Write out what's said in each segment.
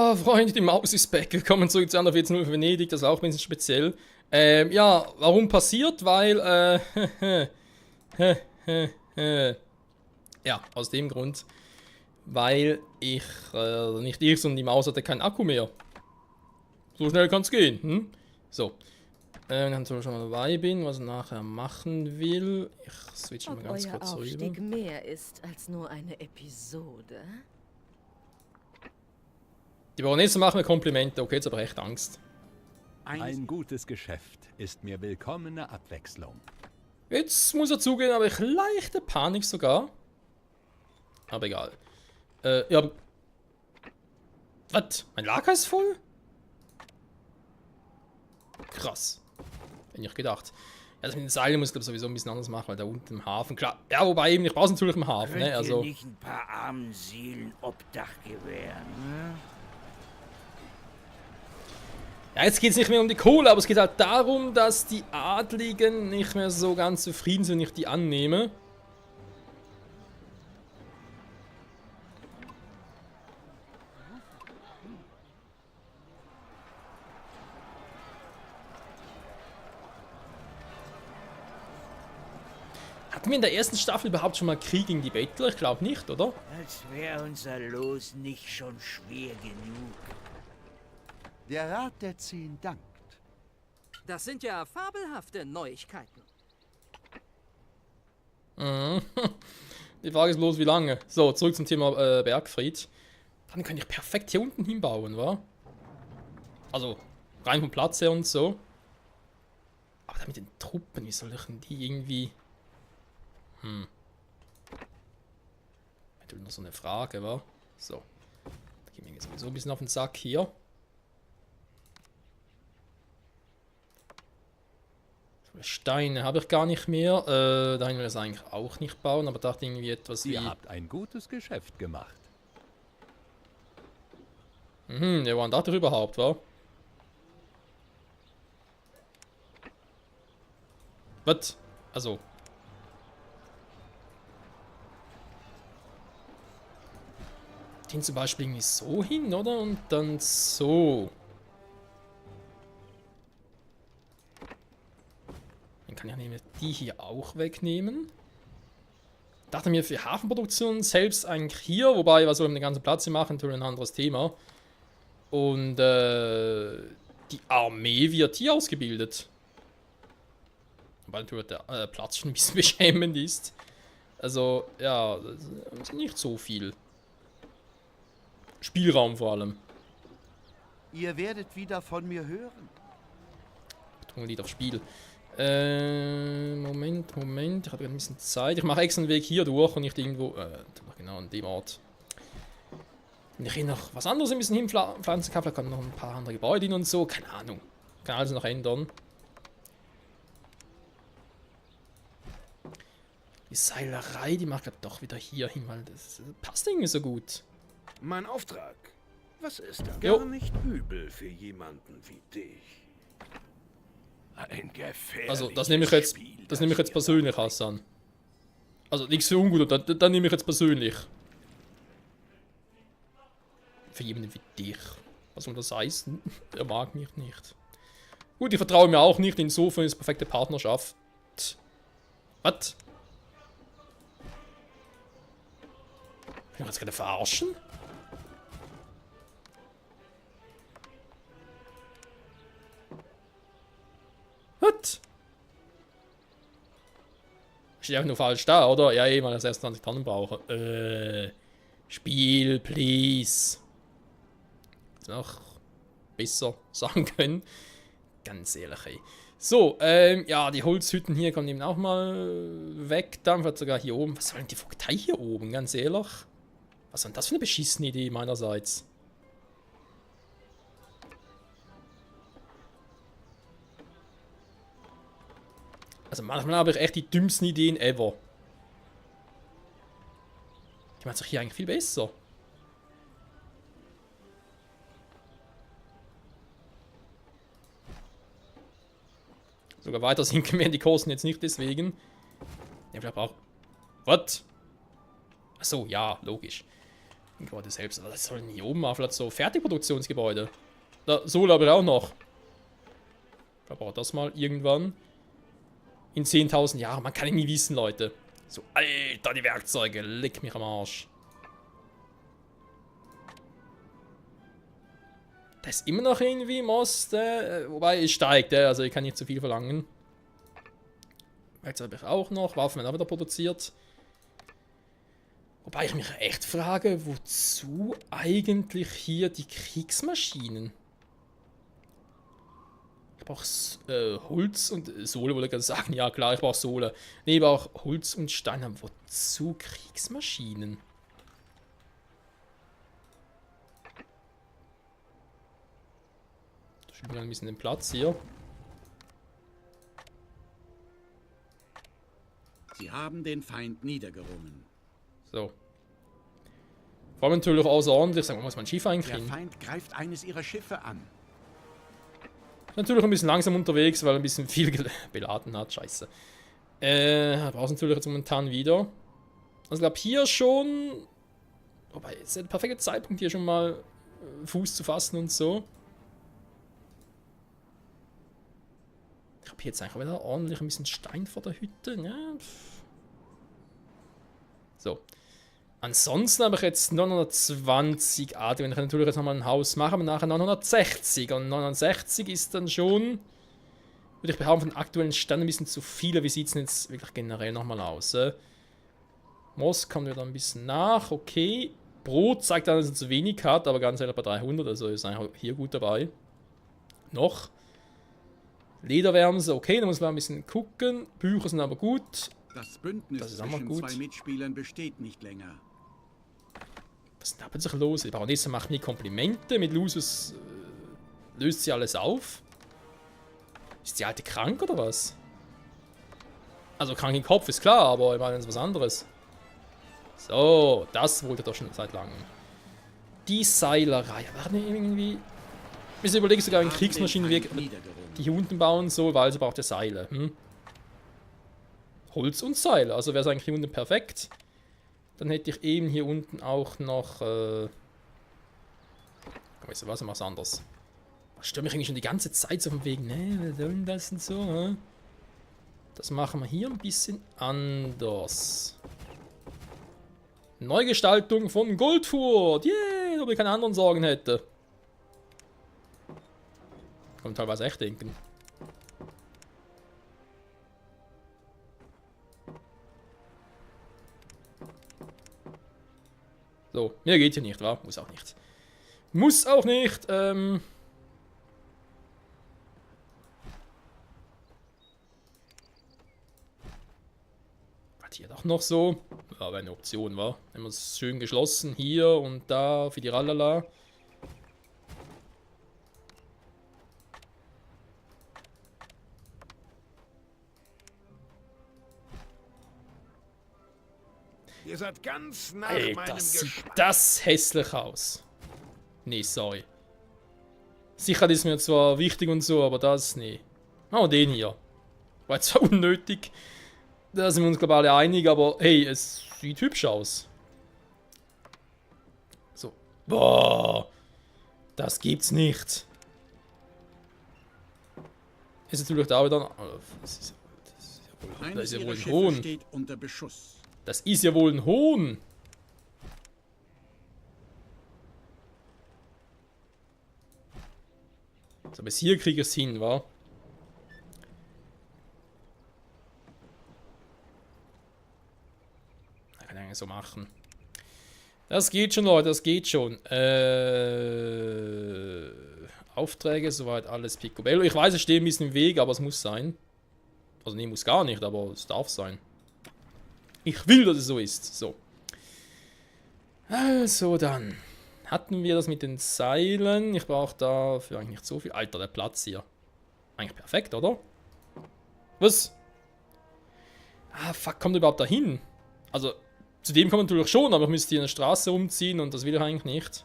Ja, Freunde, die Maus ist back. Willkommen zurück zu 14:0 für Venedig, das ist auch ein bisschen speziell. Ja, warum passiert? Weil, ja, aus dem Grund, weil ich, nicht ich, sondern die Maus hatte keinen Akku mehr. So schnell kann's gehen, hm? So. Wenn ich dann schon mal dabei bin, was ich nachher machen will. Ich switche mal ganz kurz rüber. Aufstieg mehr ist als nur eine Episode. Die Baronesse macht mir Komplimente, okay, jetzt aber echt Angst. Ein gutes Geschäft ist mir willkommene Abwechslung. Jetzt muss er zugehen, aber ich leichte Panik sogar. Aber egal. Ja. Was? Mein Lager ist voll? Krass. Hätte ich gedacht. Ja, das mit den Seilen muss ich glaube sowieso ein bisschen anders machen, weil da unten im Hafen, klar. Ja, wobei eben, ich brauche es natürlich im Hafen, ne? Also. Nicht ein paar armen Seelen Obdach gewähren, ne? Ja, jetzt geht es nicht mehr um die Kohle, aber es geht halt darum, dass die Adligen nicht mehr so ganz zufrieden sind, wenn ich die annehme. Hatten wir in der ersten Staffel überhaupt schon mal Krieg gegen die Bettler? Ich glaube nicht, oder? Als wäre unser Los nicht schon schwer genug. Der Rat der 10 dankt. Das sind ja fabelhafte Neuigkeiten. Mhm. Die Frage ist bloß, wie lange. So, zurück zum Thema Bergfried. Dann könnte ich perfekt hier unten hinbauen, wa? Also, rein vom Platz her und so. Aber dann mit den Truppen, wie soll ich denn die irgendwie... Natürlich noch so eine Frage, wa? So. Da gehen wir jetzt sowieso ein bisschen auf den Sack hier. Steine habe ich gar nicht mehr. Dahin will ich es eigentlich auch nicht bauen, aber dachte irgendwie etwas wie... Ihr habt ein gutes Geschäft gemacht. Ja, wann dachte ich überhaupt, wa? Was? Also... Den zum Beispiel irgendwie so hin, oder? Und dann so. Dann kann ich nämlich die hier auch wegnehmen. Dachte mir für Hafenproduktion selbst eigentlich hier, wobei, was soll man den ganzen Platz hier machen, natürlich ein anderes Thema. Und die Armee wird hier ausgebildet. Wobei natürlich der Platz schon ein bisschen beschämend ist. Also, ja, das ist nicht so viel. Spielraum vor allem. Ihr werdet wieder von mir hören. Betonung liegt auf Spiel. Moment. Ich habe ein bisschen Zeit. Ich mache extra einen Weg hier durch und nicht irgendwo. Genau an dem Ort. Wenn ich hier noch was anderes ein bisschen hinpflanzen kann, vielleicht kann noch ein paar andere Gebäude hin und so. Keine Ahnung. Kann alles noch ändern. Die Seilerei, die macht glaube doch wieder hier hin, weil das passt irgendwie so gut. Mein Auftrag. Was ist da? Jo. Gar nicht übel für jemanden wie dich. Ein gefährliches Also, das nehme ich jetzt Spiel, persönlich, Hassan. Also, nichts für ungut, dann nehme ich jetzt persönlich. Für jemanden wie dich. Was soll das heißen? Er mag mich nicht. Gut, ich vertraue mir auch nicht, insofern ist es perfekte Partnerschaft. Was? Will ich jetzt gerade verarschen? Was? Steht einfach nur falsch da, oder? Ja, weil ich das erst 20 Tonnen brauche. Spiel, please. Hätte noch besser sagen können. Ganz ehrlich, ey. So, ja, die Holzhütten hier kommen eben auch mal weg. Dann wird sogar hier oben. Was soll denn die Vogtei hier oben, ganz ehrlich? Was war denn das für eine beschissene Idee meinerseits? Also manchmal habe ich echt die dümmsten Ideen ever. Die macht sich hier eigentlich viel besser. Sogar weiter sinken werden die Kosten jetzt nicht deswegen. Ja, vielleicht auch. What? Achso, ja, logisch. Gebäude selbst. Was soll denn hier oben machen? Vielleicht so Fertigproduktionsgebäude. Da, Sohle habe ich auch noch. Ich glaube auch das mal irgendwann. In 10.000 Jahren. Man kann nie wissen, Leute. So, Alter, die Werkzeuge. Leck mich am Arsch. Da ist immer noch irgendwie Most. Wobei, es steigt. Also, ich kann nicht zu viel verlangen. Werkzeuge habe ich auch noch. Waffen werden auch wieder produziert. Wobei ich mich echt frage, wozu eigentlich hier die Kriegsmaschinen? Ich brauche Holz und Sohle, wollte ich gerade sagen. Ja klar, ich brauche Sohle. Nee, ich brauche Holz und Stein. Aber wozu Kriegsmaschinen? Da schieben wir ein bisschen den Platz hier. Sie haben den Feind niedergerungen. So. Vor allem natürlich außerordentlich. Sagen wir, muss man Schiff Der einkriegen. Feind greift eines ihrer Schiffe an. Natürlich ein bisschen langsam unterwegs, weil er ein bisschen viel beladen hat. Scheiße. Brauchst natürlich jetzt momentan wieder. Also ich glaube hier schon. Wobei, jetzt ist der perfekte Zeitpunkt hier schon mal Fuß zu fassen und so. Ich habe hier jetzt eigentlich wieder ordentlich ein bisschen Stein vor der Hütte. Ja. So. Ansonsten habe ich jetzt 920 Arten. Wenn ich natürlich jetzt nochmal ein Haus mache, aber nachher 960. Und 960 ist dann schon, würde ich behaupten, von den aktuellen Stand ein bisschen zu viel. Wie sieht es denn jetzt wirklich generell nochmal aus? Moss kommt wieder ein bisschen nach. Okay. Brot zeigt dann, dass er zu wenig hat, aber ganz ehrlich bei 300. Also ist eigentlich hier gut dabei. Noch. Lederwärmse, okay, da muss man ein bisschen gucken. Bücher sind aber gut. Das Bündnis Das ist auch mal zwischen gut. zwei Mitspielern besteht nicht länger. Was ist denn da plötzlich los? Die Baronesse macht mir Komplimente. Mit Lucius löst sie alles auf. Ist die Alte krank oder was? Also krank im Kopf ist klar, aber ich meine, das ist was anderes. So, das wollte doch schon seit langem. Die Seilerei. War nicht irgendwie... Ich überlege sogar in Kriegsmaschinen die hier unten bauen soll, weil sie braucht ja Seile. Holz und Seile. Also wäre es eigentlich hier unten perfekt. Dann hätte ich eben hier unten auch noch... weißt du was, ich mach's anders. Ich störe mich eigentlich schon die ganze Zeit so vom Wegen. Ne, wir sollen das und so. Hä? Das machen wir hier ein bisschen anders. Neugestaltung von Goldfurt. Yeah, ob ich keine anderen Sorgen hätte. Kann man teilweise echt denken. So, mehr geht hier nicht, wa? Muss auch nicht. Muss auch nicht, Was hier doch noch so? Ja, wäre eine Option, wa? Wenn man es schön geschlossen hier und da für die Rallala. Ihr seid ganz nach Alter, meinem sieht Geschmack. das hässlich aus. Nee, sorry. Sicher ist mir zwar wichtig und so, aber das, nee. Oh, den hier. War zwar unnötig. Da sind wir uns, glaube ich, alle einig, aber hey, es sieht hübsch aus. So. Boah. Das gibt's nicht. Ist natürlich da wieder... Das ist ja wohl ein Hohn. Steht unter Beschuss. Das ist ja wohl ein Hohn. So, bis hier kriege ich es hin, wa? Da kann ich eigentlich so machen. Das geht schon, Leute, das geht schon. Aufträge, soweit alles picobello. Ich weiß, es steht ein bisschen im Weg, aber es muss sein. Also, nee, muss gar nicht, aber es darf sein. Ich will, dass es so ist. So. Also dann. Hatten wir das mit den Seilen? Ich brauche dafür eigentlich nicht so viel. Alter, der Platz hier. Eigentlich perfekt, oder? Was? Ah, fuck, kommt er überhaupt dahin? Also, zu dem kann man natürlich schon, aber ich müsste hier eine Straße umziehen und das will ich eigentlich nicht.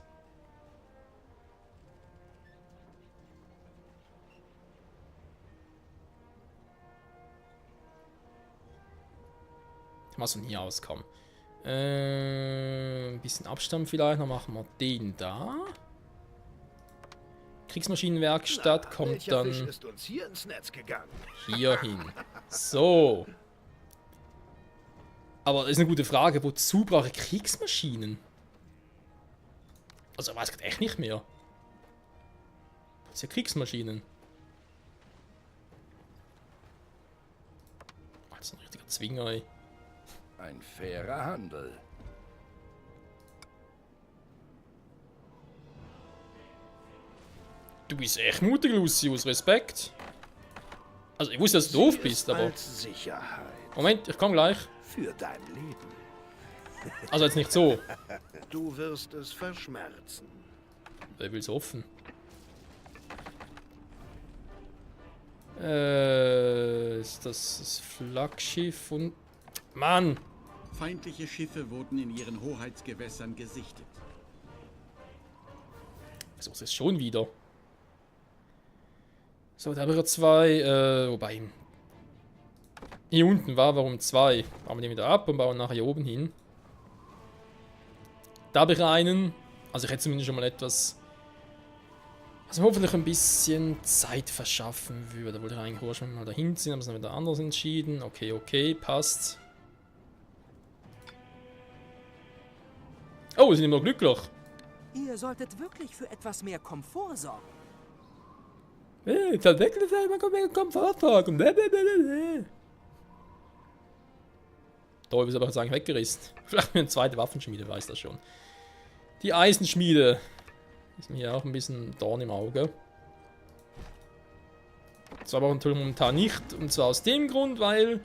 Ich muss von hier aus kommen. Ein bisschen Abstand vielleicht. Dann machen wir den da. Kriegsmaschinenwerkstatt kommt Welcher Fisch dann ist uns hier ins Netz gegangen? hier hin. So. Aber das ist eine gute Frage. Wozu brauche ich Kriegsmaschinen? Also, ich weiß gerade echt nicht mehr. Das sind ja Kriegsmaschinen. Das ist ein richtiger Zwinger, ey. Ein fairer Handel. Du bist echt mutig, Lucius. Respekt. Also, ich wusste, dass du doof Sie bist, ist aber... als Sicherheit Moment, ich komme gleich. für dein Leben. Also, jetzt nicht so. Du wirst es verschmerzen. Wer will's offen? Ist das Flaggschiff und... Mann! Feindliche Schiffe wurden in ihren Hoheitsgewässern gesichtet. Versuch's jetzt schon wieder. So, da haben wir zwei, wobei... Hier unten war, warum zwei? Bauen wir den wieder ab und bauen nachher hier oben hin. Da habe ich einen. Also ich hätte zumindest schon mal etwas... Also hoffentlich ein bisschen Zeit verschaffen würde. Da wollte ich eigentlich schon mal dahin ziehen, aber es ist dann wieder anders entschieden. Okay, okay, passt. Oh, wir sind immer noch glücklich. Ihr solltet wirklich für etwas mehr Komfort sorgen. Tatsächlich ist man kommt mehr Komfort sorgen. Da habe ich es aber jetzt eigentlich weggerissen. Vielleicht eine zweite Waffenschmiede, weiß das schon. Die Eisenschmiede. Ist mir hier auch ein bisschen Dorn im Auge. Das aber natürlich momentan nicht. Und zwar aus dem Grund, weil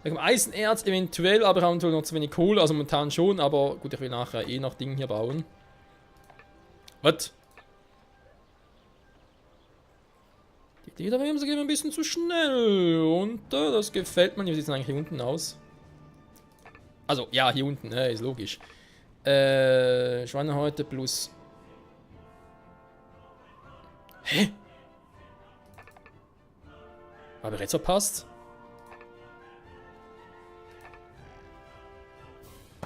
wegen dem Eisenerz eventuell, aber ich habe natürlich noch zu wenig Kohle. Also momentan schon, aber gut, ich will nachher eh noch Dinge hier bauen. Was? Die Idee da gehen ein bisschen zu schnell runter. Das gefällt mir. Wie sieht es eigentlich hier unten aus? Also, ja, hier unten, ist logisch. Schweinehäute plus... Hä? Habe ich jetzt verpasst?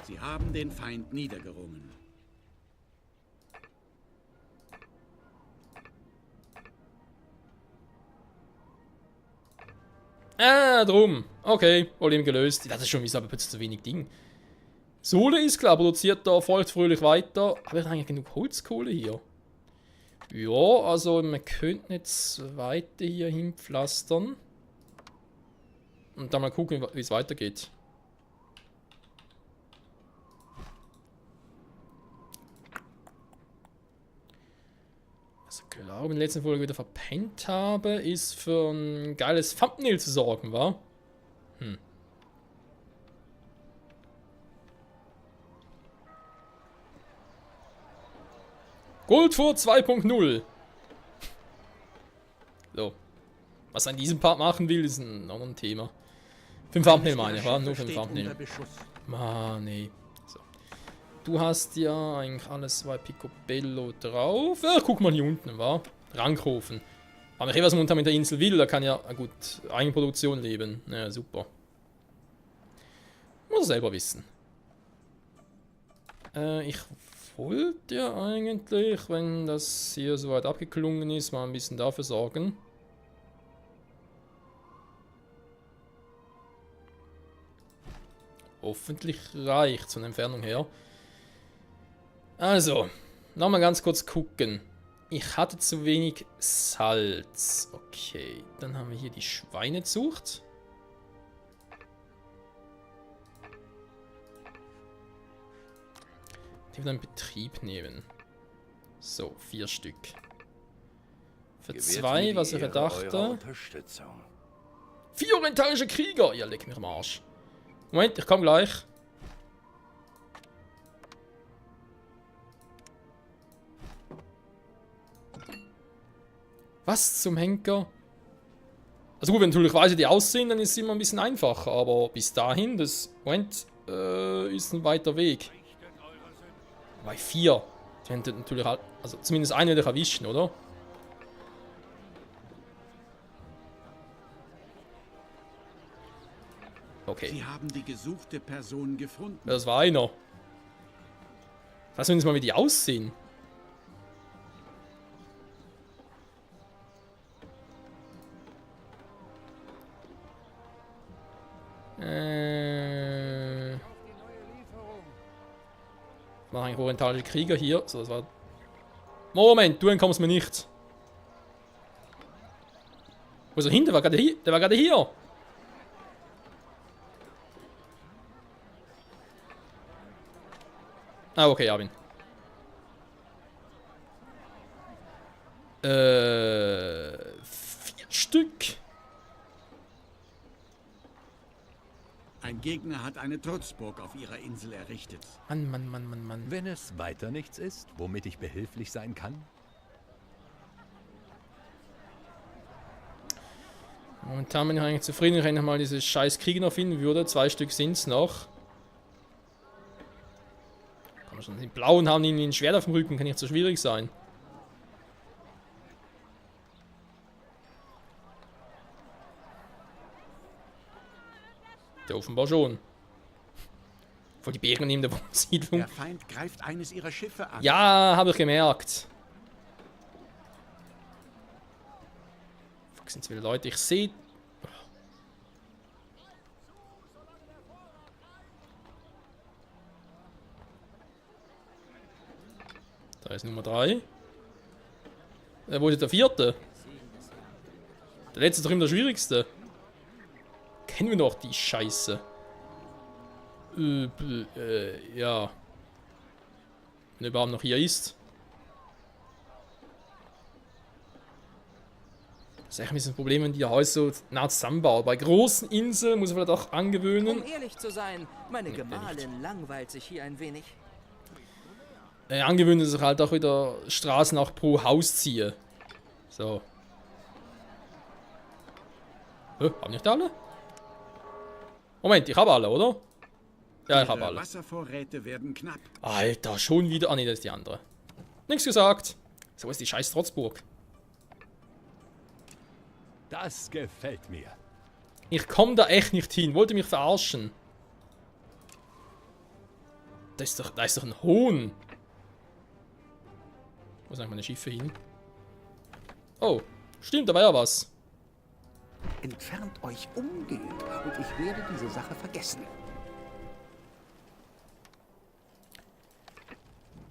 Sie haben den Feind niedergerungen. Drum. Okay, Problem gelöst. Das ist schon wieder aber plötzlich zu wenig Ding. Sohle ist klar, produziert da feuchtfröhlich weiter. Habe ich eigentlich genug Holzkohle hier? Ja, also wir könnten jetzt weiter hier hinpflastern. Und dann mal gucken, wie es weitergeht. Was ich glaube, in der letzten Folge wieder verpennt habe, ist für ein geiles Thumbnail zu sorgen, wa? Goldfur 2.0. So. Was er in diesem Part machen will, ist ein anderes Thema. 5 Thumbnail meine ich, wa? Nur 5 Thumbnail. Mann, nee. So. Du hast ja eigentlich alles bei Picobello drauf. Ja, guck mal hier unten, wa? Rankhofen. Aber ich was momentan mit der Insel will, da kann ja gut Eigenproduktion leben. Ja, super. Muss er selber wissen. Ich wollte ja eigentlich, wenn das hier soweit abgeklungen ist, mal ein bisschen dafür sorgen. Hoffentlich reicht von der Entfernung her. Also, nochmal ganz kurz gucken. Ich hatte zu wenig Salz. Okay, dann haben wir hier die Schweinezucht. Die wir dann in Betrieb nehmen. So, 4 Stück. Für 2, was ich dachte. 4 orientalische Krieger! Ihr leckt mich am Arsch. Moment, ich komme gleich. Was zum Henker? Also gut, wenn natürlich weiß, wie die aussehen, dann ist es immer ein bisschen einfacher. Aber bis dahin, das Moment, ist ein weiter Weg. Bei 4. Die hätte natürlich halt, also zumindest einen werde ich erwischen, oder? okay. Sie haben die gesuchte Person gefunden. Ja, das war einer. Lass uns mal, wie die aussehen. War ein orientalischer Krieger hier. So, das war. Moment, du entkommst mir nicht. Wo ist er hin? Der war gerade hier. Der war gerade hier. Ah, okay, hab ihn. 4 Stück. Ein Gegner hat eine Trutzburg auf ihrer Insel errichtet. Mann. Wenn es weiter nichts ist, womit ich behilflich sein kann? Momentan bin ich eigentlich zufrieden, wenn ich mal diese scheiß Kriege noch finden würde. 2 Stück sind es noch. Kann man schon. Die blauen haben irgendwie ein Schwert auf dem Rücken, kann nicht so schwierig sein. Der offenbar schon. Vor die Bären in der Wohnsiedlung. Der Feind greift eines ihrer Schiffe an. Ja, habe ich gemerkt. Fuck, sind viele Leute. Ich sehe. Da ist Nummer 3. Wo ist der 4.? Der letzte ist doch immer der schwierigste. Kennen wir noch die Scheiße? Ja. Wenn er überhaupt noch hier ist. Das ist echt ein bisschen ein Problem, wenn die Häuser so nah zusammenbauen. Bei großen Inseln muss man vielleicht auch angewöhnen. Um ehrlich zu sein, meine Gemahlin langweilt sich hier ein wenig. Angewöhnen sich halt auch wieder Straßen auch pro Haus ziehen. So. Haben nicht alle? Moment, ich habe alle, oder? Ja, ich habe Ihre alle. Wasservorräte werden knapp. Alter, schon wieder. Ah, nee, das ist die andere. Nichts gesagt. So ist die scheiß Trotzburg. Das gefällt mir. Ich komme da echt nicht hin. Wollt ihr mich verarschen? Da ist doch ein Hohn. Wo sind eigentlich meine Schiffe hin? Oh, stimmt, da war ja was. Entfernt euch umgehend und ich werde diese Sache vergessen.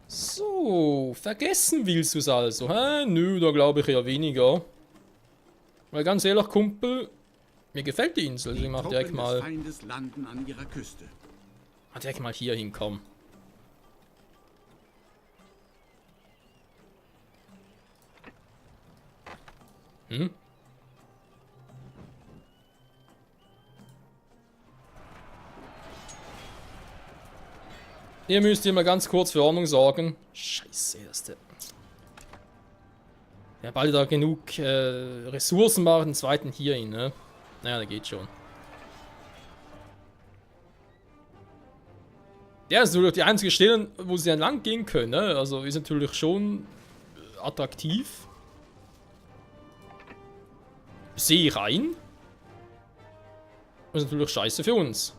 So, vergessen willst du es also, hä? Nö, da glaube ich eher weniger. Weil ganz ehrlich, Kumpel, mir gefällt die Insel. Also ich mach direkt Truppen des mal, Feindes landen an ihrer Küste. direkt mal hier hinkommen. Hm? Ihr müsst hier mal ganz kurz für Ordnung sorgen. Scheiße, das ist der. Ja, bald da genug Ressourcen machen, den zweiten hier hin, ne? Naja, der geht schon. Der ist natürlich die einzige Stelle, wo sie entlang gehen können, ne? Also ist natürlich schon attraktiv. Sehe ich ein. Das ist natürlich scheiße für uns.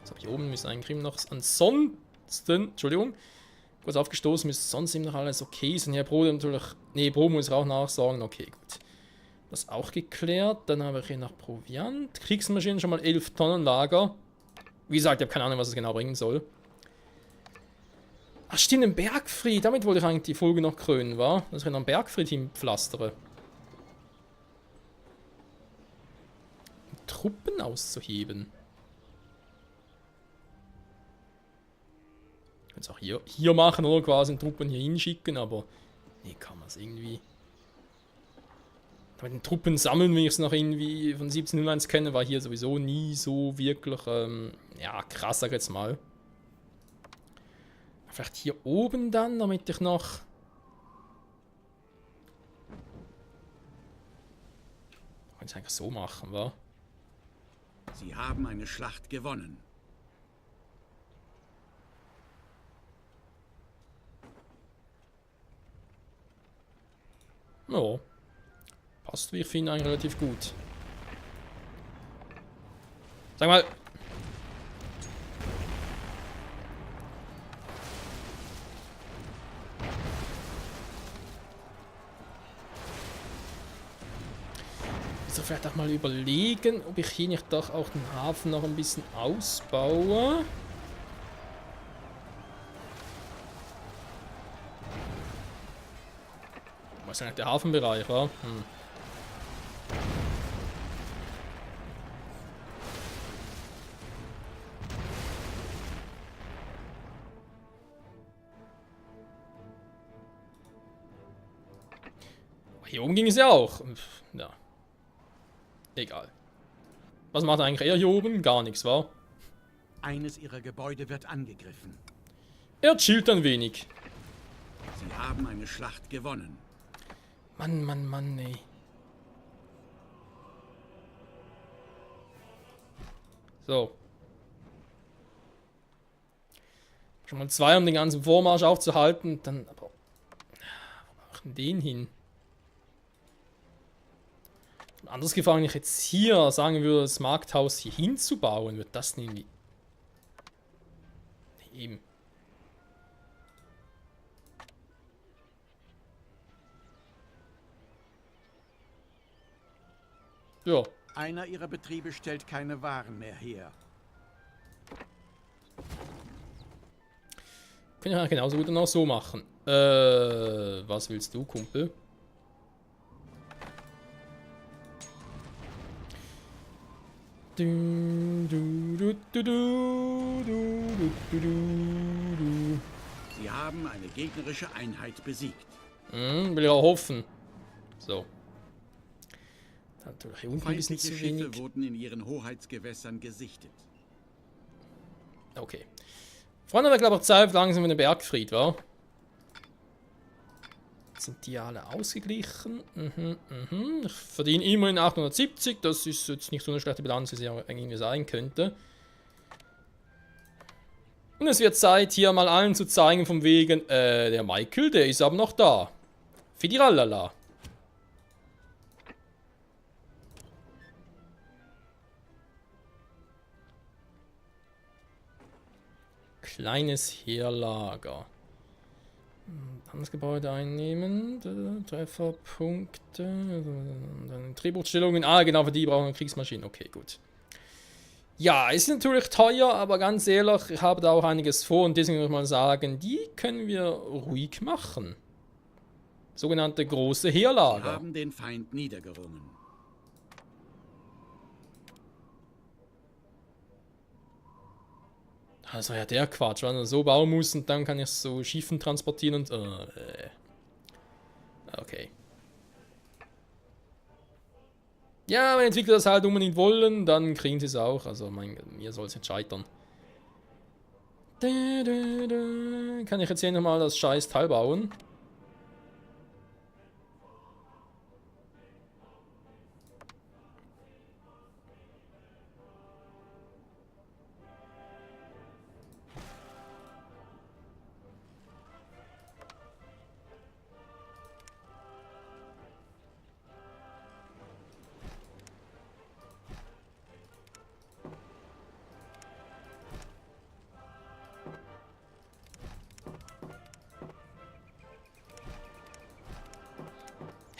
So, hier oben müssen eigentlich noch ansonsten, Entschuldigung, kurz aufgestoßen, müsste sonst eben noch alles okay sein. Ja, Bro natürlich, nee, Bro muss ich auch nachsagen, okay, gut. Das auch geklärt, dann habe ich hier noch Proviant, Kriegsmaschinen schon mal 11 Tonnen Lager. Wie gesagt, ich habe keine Ahnung, was es genau bringen soll. Ach stimmt, ein Bergfried, damit wollte ich eigentlich die Folge noch krönen, war? Dass ich noch einen Bergfried hinpflastere. Truppen auszuheben. Ich könnte es auch hier machen oder quasi Truppen hier hinschicken, aber nee, kann man es irgendwie. Bei den Truppen sammeln, wie ich es noch irgendwie von 1701 kenne, war hier sowieso nie so wirklich, ja, krass, sag ich jetzt mal. Vielleicht hier oben dann, damit ich noch. Ich kann es eigentlich so machen, wa? Sie haben eine Schlacht gewonnen. Sag mal. So, vielleicht auch mal überlegen, ob ich hier nicht doch auch den Hafen noch ein bisschen ausbaue. Was ist eigentlich der Hafenbereich, wa? Hier oben ging es ja auch. Ja. Egal. Was macht eigentlich er hier oben? Gar nichts, wa? Eines ihrer Gebäude wird angegriffen. Er chillt ein wenig. Sie haben eine Schlacht gewonnen. Mann, Mann, Mann, ey. So. Schon mal 2, um den ganzen Vormarsch aufzuhalten. Dann aber. Wo machen den hin? Anders gefallen, wenn ich jetzt hier sagen würde, das Markthaus hier hinzubauen, wird das irgendwie. Eben. Ja. Einer ihrer Betriebe stellt keine Waren mehr her. Können wir genauso gut dann auch so machen. Was willst du, Kumpel? Sie haben eine gegnerische Einheit besiegt. Will ich auch hoffen. So. Natürlich hier unten ein bisschen Feindliche zu Schiffe wenig. wurden in ihren Hoheitsgewässern gesichtet. Okay. Freunde, wir glaube ich Zeit langsam in den Bergfried, wa? Sind die alle ausgeglichen? Ich verdiene immerhin 870. Das ist jetzt nicht so eine schlechte Bilanz, wie sie ja irgendwie sein könnte. Und es wird Zeit, hier mal allen zu zeigen, von wegen, der Michael, der ist aber noch da. Fidiralala. Kleines Heerlager. Dann das Gebäude einnehmen. Trefferpunkte. Dann Tributstellungen. Ah, genau, für die brauchen wir Kriegsmaschinen. Okay, gut. Ja, ist natürlich teuer, aber ganz ehrlich, ich habe da auch einiges vor und deswegen würde ich mal sagen, die können wir ruhig machen. Sogenannte große Sie Heerlager. haben den Feind niedergerungen. Also ja, der Quatsch, wenn er so bauen muss und dann kann ich so Schiffen transportieren und... Okay. Ja, wenn Entwickler das halt unbedingt wollen, dann kriegen sie es auch. Also mir soll es nicht scheitern. Kann ich jetzt hier nochmal das scheiß Teil bauen?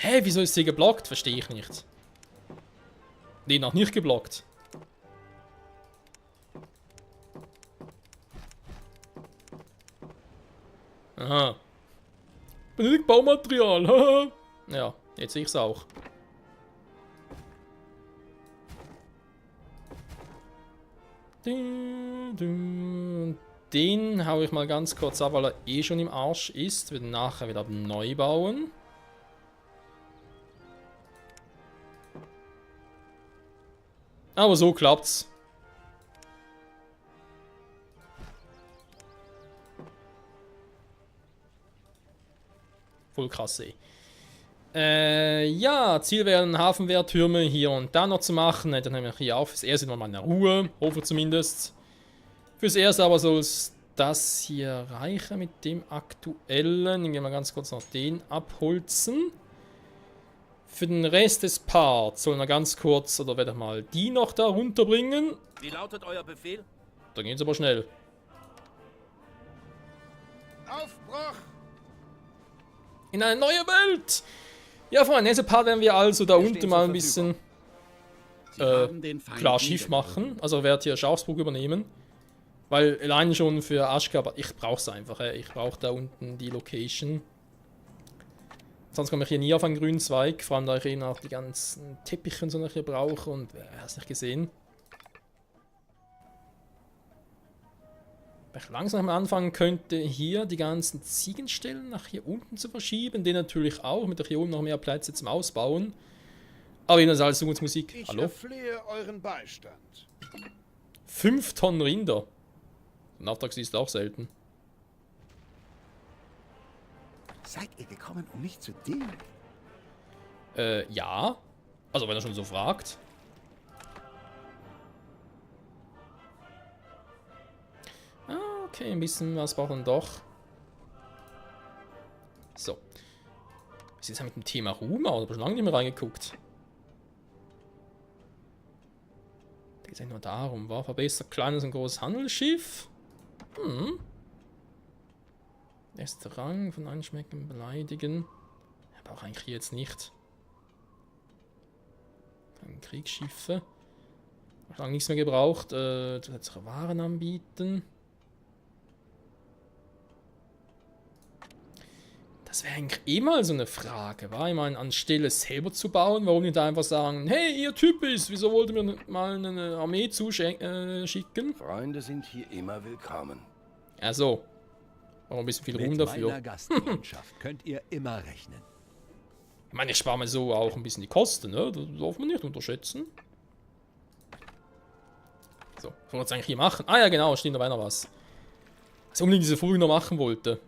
Hä, wieso ist sie geblockt? Verstehe ich nicht. Die noch nicht geblockt. Aha. Benötigt Baumaterial. Haha. Ja, jetzt sehe ich es auch. Den hau ich mal ganz kurz ab, weil er eh schon im Arsch ist. Wir werden nachher wieder neu bauen. Aber so klappt's. Voll krass, ey. Ja, Ziel wäre, Hafenwehrtürme hier und da noch zu machen. Dann haben wir hier auch fürs Erste mal eine Ruhe. Hoffe zumindest. Fürs Erste aber soll es das hier reichen mit dem aktuellen. Ich gehe mal ganz kurz noch den abholzen. Für den Rest des Parts sollen wir ganz kurz, oder werde ich mal die noch da runterbringen. Wie lautet euer Befehl? Da geht's aber schnell. Aufbruch! In eine neue Welt! Ja, für den nächsten Part werden wir also da unten mal ein bisschen Sie haben den Feind klar Schiff machen. Also werde hier Schafsburg übernehmen. Weil allein schon für Aschgabat, ich brauche es einfach. Ich brauche da unten die Location. Sonst komme ich hier nie auf einen grünen Zweig. Vor allem, da ich eben auch die ganzen Teppiche und so noch hier brauche. Und hast nicht gesehen. Wenn ich langsam anfangen könnte, hier die ganzen Ziegenstellen nach hier unten zu verschieben. Den natürlich auch, mit hier oben noch mehr Plätze zum Ausbauen. Aber eben das ist alles Zukunftsmusik. Ich Hallo? erflehe euren Beistand. 5 Tonnen Rinder. Ein Auftrag ist auch selten. Seid ihr gekommen, um mich zu dienen? Ja. Also, wenn er schon so fragt. Ah, okay, ein bisschen was braucht man doch. So. Was ist jetzt mit dem Thema Ruhm aus? Ich habe schon lange nicht mehr reingeguckt. Da geht es eigentlich nur darum, war verbessert kleines und großes Handelsschiff. Erster Rang von Einschmecken, beleidigen. Aber auch eigentlich hier jetzt nicht. Dann Kriegsschiffe. Noch lange nichts mehr gebraucht. Zusätzliche Waren anbieten. Das wäre eigentlich eh mal so eine Frage, war? Ich meine, anstelle selber zu bauen, warum nicht einfach sagen, hey, ihr Typis, wieso wollt ihr mir mal eine Armee zuschicken? Freunde sind hier immer willkommen. Also, aber ein bisschen viel Ruhm Mit dafür. meiner Gastfreundschaft könnt ihr immer rechnen. Ich meine, ich spare mir so auch ein bisschen die Kosten, ne? Das darf man nicht unterschätzen. So, was wollen wir jetzt eigentlich hier machen? Ah ja, genau, steht dabei noch was. Was ich unbedingt diese Folge noch machen wollte.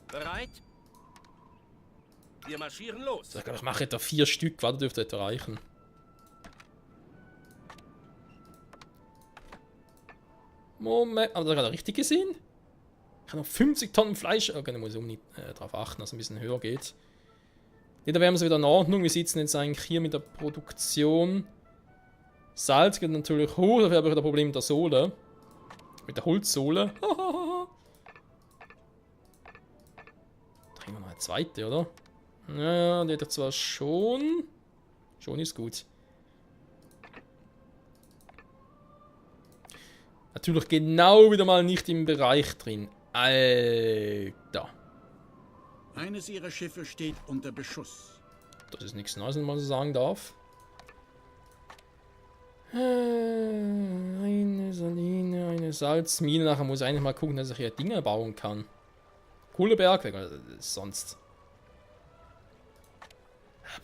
Bereit? Wir marschieren los. So, ich glaube, ich mache etwa 4 Stück, warte, dürfte etwa reichen. Moment, aber da gerade richtig gesehen? Ich habe noch 50 Tonnen Fleisch. Okay, da muss ich nicht darauf achten, dass es ein bisschen höher geht. Ja, da wären wir wieder in Ordnung. Wir sitzen jetzt eigentlich hier mit der Produktion. Salz geht natürlich hoch, dafür habe ich ein Problem mit der Sohle. Mit der Holzsohle. Da kriegen wir noch eine zweite, oder? Naja, die hat er zwar schon. Schon ist gut. Natürlich genau wieder mal nicht im Bereich drin. Alter. Eines ihrer Schiffe steht unter Beschuss. Das ist nichts Neues, wenn man so sagen darf. Eine Saline, eine Salzmine. Nachher muss ich eigentlich mal gucken, dass ich hier Dinge bauen kann. Coole Bergwerk, sonst.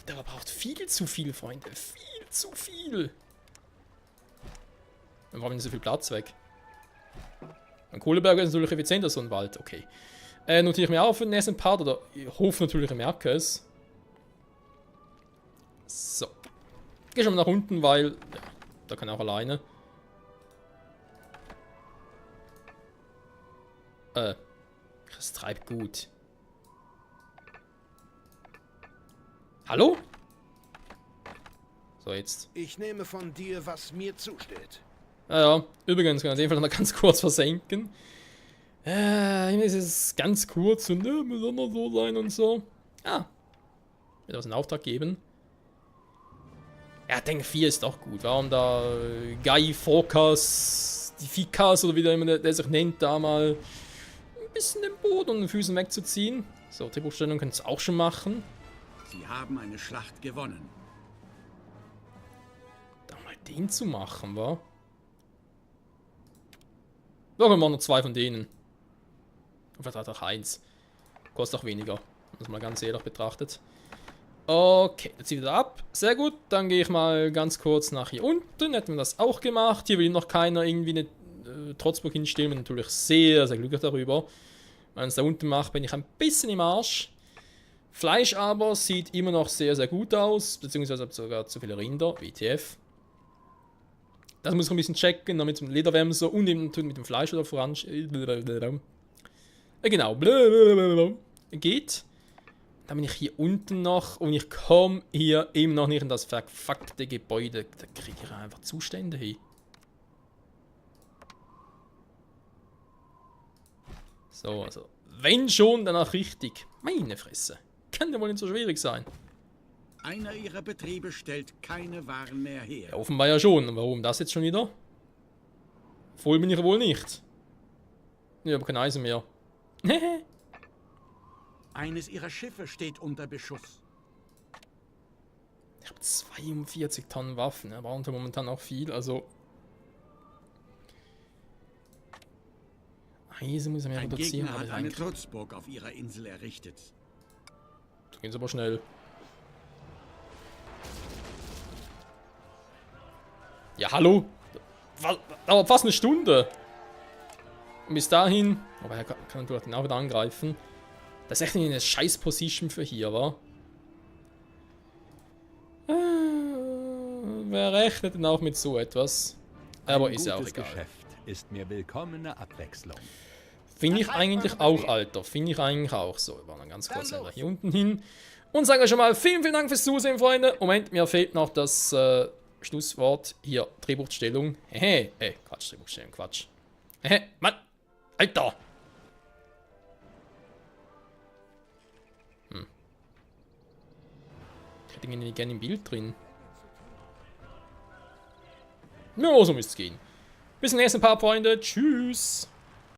Der braucht viel zu viel, Freunde. Viel zu viel. Dann brauchen wir nicht so viel Platz weg. Ein Kohleberger ist natürlich effizienter, so ein Wald. Okay. Notiere ich mir auch für den nächsten Part, oder ich hoffe natürlich, ich merke es. So. Geh schon mal nach unten, weil ja, da kann er auch alleine. Das treibt gut. Hallo? So, jetzt. Ich nehme von dir, was mir zusteht. Ja, übrigens, kann ich den Fall noch ganz kurz versenken. Es ist ganz kurz und muss auch noch so sein und so. Ah. Wird was in Auftrag geben. Ja, Denk 4 ist doch gut. Warum da Guy Focus, die Fikas oder wie der immer der sich nennt, da mal ein bisschen den Boden und den Füßen wegzuziehen. So, Drehbuchstellung können es auch schon machen. Sie haben eine Schlacht gewonnen. Da mal den zu machen, wa? Ja, wir machen noch 2 von denen. Und vielleicht auch 1. Kostet auch weniger. Das mal ganz ehrlich betrachtet. Okay, jetzt wieder ab. Sehr gut. Dann gehe ich mal ganz kurz nach hier unten. Hätten wir das auch gemacht. Hier will noch keiner irgendwie eine Trotzburg hinstellen. Bin natürlich sehr, sehr glücklich darüber. Wenn ich es da unten mache, bin ich ein bisschen im Arsch. Fleisch aber sieht immer noch sehr, sehr gut aus. Beziehungsweise sogar zu viele Rinder. WTF. Das muss ich ein bisschen checken, damit es mit dem Lederwärmser und eben mit dem Fleisch oder voran. Genau. Geht. Dann bin ich hier unten noch und ich komme hier immer noch nicht in das verfuckte Gebäude. Da kriege ich einfach Zustände hin. So, also, wenn schon, dann auch richtig. Meine Fresse. Kann ja wohl nicht so schwierig sein. Einer ihrer Betriebe stellt keine Waren mehr her. Ja, offenbar ja schon. Und warum das jetzt schon wieder? Voll bin ich wohl nicht. Ich habe kein Eisen mehr. Eines ihrer Schiffe steht unter Beschuss. Ich habe 42 Tonnen Waffen. Er braucht momentan auch viel, also... Eisen muss er mehr Ein reduzieren. Gegner aber hat eine eigentlich... Trutzburg auf ihrer Insel errichtet. Da geht's aber schnell. Ja, hallo? Dauert fast eine Stunde. Und bis dahin... Aber er kann natürlich den auch wieder angreifen. Das ist echt eine scheiß Position für hier, wa? Wer rechnet denn auch mit so etwas? Aber Ein ist ja auch gutes egal. Geschäft ist mir willkommene Abwechslung. Finde ich eigentlich auch, Alter. Finde ich eigentlich auch. So, wir waren dann ganz kurz hier unten hin. Und sage euch schon mal vielen Dank fürs Zusehen, Freunde. Moment, mir fehlt noch das Schlusswort. Hier, Drehbuchstellung. Hehe. Quatsch, Drehbuchstellung, Quatsch. Hehe, Mann. Alter. Ich hätte ihn gerne im Bild drin. Ja, so müsste es gehen. Bis zum nächsten Part, Freunde. Tschüss.